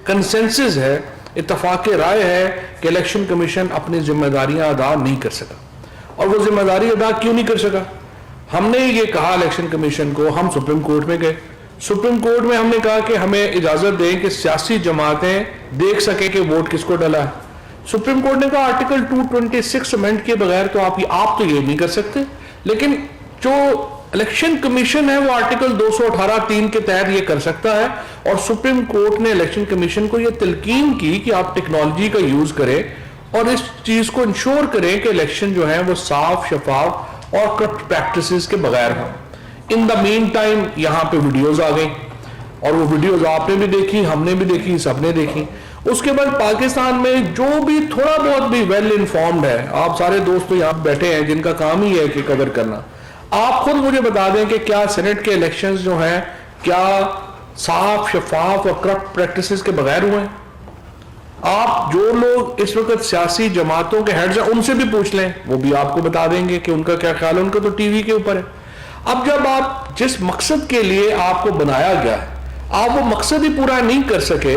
कंसेंसस है, इत्तफाक राय है कि इलेक्शन कमीशन अपनी जिम्मेदारियां अदा नहीं कर सका। और वो जिम्मेदारी अदा क्यों नहीं कर सका? हमने ये कहा इलेक्शन कमीशन को, हम सुप्रीम कोर्ट में गए, सुप्रीम कोर्ट में हमने कहा कि हमें इजाजत दें कि सियासी जमातें देख सके कि वोट किसको डाला है। सुप्रीम कोर्ट ने कहा आर्टिकल 226 अमेंड के बगैर तो आप तो ये नहीं कर सकते। लेकिन जो इलेक्शन कमीशन है वो आर्टिकल 218(3) के तहत ये कर सकता है, और सुप्रीम कोर्ट ने इलेक्शन कमीशन को ये तलकीन की कि आप टेक्नोलॉजी का यूज करें और इस चीज को इंश्योर करें कि इलेक्शन जो है वो साफ, शफाफ और करप्ट प्रैक्टिसेस के बगैर हो। इन द मीन टाइम यहाँ पे वीडियोज आ गई, और वो वीडियोज आपने भी देखी, हमने भी देखी, सबने देखी। उसके बाद पाकिस्तान में जो भी थोड़ा बहुत भी वेल इन्फॉर्म्ड है, आप सारे दोस्त तो यहाँ बैठे हैं जिनका काम ही है कि कवर करना, आप खुद मुझे बता दें कि क्या सेनेट के इलेक्शंस जो हैं क्या साफ, शफाफ और करप्ट प्रैक्टिसेस के बगैर हुए हैं? आप जो लोग इस वक्त सियासी जमातों के हेड्स हैं उनसे भी पूछ लें, वो भी आपको बता देंगे कि उनका क्या ख्याल है। उनका तो टीवी के ऊपर है। अब जब आप जिस मकसद के लिए आपको बनाया गया है आप वो मकसद ही पूरा नहीं कर सके,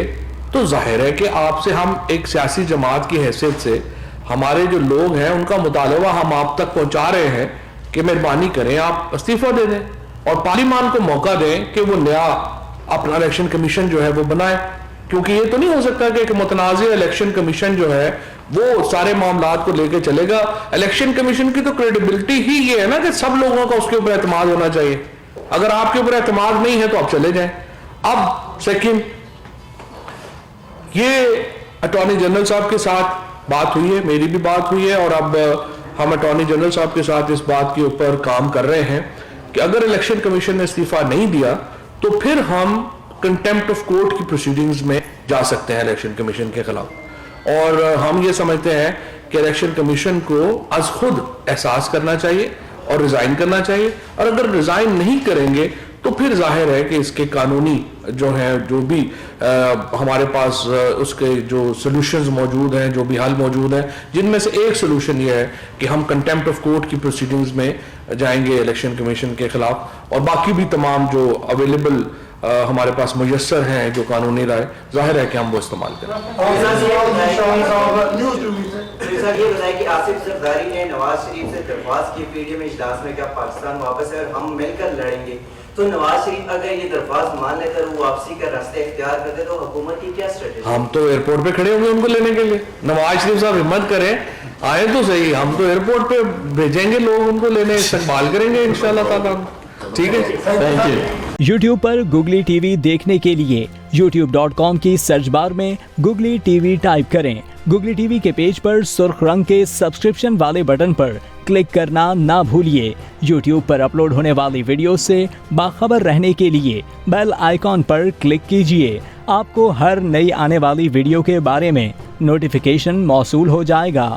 तो जाहिर है कि आपसे हम एक सियासी जमात की हैसियत से हमारे जो लोग हैं उनका मुतालबा हम आप तक पहुंचा रहे हैं कि मेहरबानी करें आप इस्तीफा दे दें और पार्लियामान को मौका दें कि वो नया अपना इलेक्शन कमीशन जो है वो बनाए। क्योंकि ये तो नहीं हो सकता कि एक मुतनाज़ इलेक्शन कमीशन जो है वो सारे मामलात को लेके चलेगा। इलेक्शन कमीशन की तो क्रेडिबिलिटी ही ये है ना कि सब लोगों का उसके ऊपर एतमाद होना चाहिए। अगर आपके ऊपर एतमाद नहीं है तो आप चले जाएं। अब सेकंड, ये अटॉर्नी जनरल साहब के साथ बात हुई है, मेरी भी बात हुई है, और अब हम अटॉर्नी जनरल साहब के साथ इस बात के ऊपर काम कर रहे हैं कि अगर इलेक्शन कमीशन ने इस्तीफा नहीं दिया तो फिर हम कंटेम्प्ट ऑफ कोर्ट की प्रोसीडिंग्स में जा सकते हैं इलेक्शन कमीशन के खिलाफ। और हम ये समझते हैं कि इलेक्शन कमीशन को अज खुद एहसास करना चाहिए और रिजाइन करना चाहिए, और अगर रिजाइन नहीं करेंगे तो फिर जाहिर है कि इसके कानूनी जो है जो भी हमारे पास उसके जो सॉल्यूशंस मौजूद हैं, जो भी हल मौजूद हैं, जिनमें से एक सॉल्यूशन ये है कि हम कंटेम्प्ट ऑफ कोर्ट की प्रोसीडिंग्स में जाएंगे इलेक्शन कमीशन के खिलाफ, और बाकी भी तमाम जो अवेलेबल हमारे पास मुयस्सर हैं जो कानूनी राय, जाहिर है कि हम वो इस्तेमाल करें। सर ये बताएं कि आसिफ जरदारी ने नवाज शरीफ से दरख्वास्त की पीडीएम इजलास में कि आप पाकिस्तान वापस है और हम मिलकर लड़ेंगे, तो नवाज शरीफ अगर ये दरख्वास्त मान लेकर वो वापसी का रास्ता इख्तियार करते तो हुकूमत की क्या स्ट्रेटेजी? हम तो एयरपोर्ट पे खड़े होंगे उनको लेने के लिए। नवाज शरीफ साहब हिम्मत करें, आए तो सही, हम तो एयरपोर्ट पे भेजेंगे लोग उनको लेने, इस्तकबाल करेंगे इंशाल्लाह ताला। ठीक है, थैंक यू। YouTube पर Googly TV देखने के लिए youtube.com की सर्च बार में Googly TV टाइप करें। Googly TV के पेज पर सुर्ख रंग के सब्सक्रिप्शन वाले बटन पर क्लिक करना ना भूलिए। YouTube पर अपलोड होने वाली वीडियो से बाखबर रहने के लिए बेल आइकॉन पर क्लिक कीजिए। आपको हर नई आने वाली वीडियो के बारे में नोटिफिकेशन मौसूल हो जाएगा।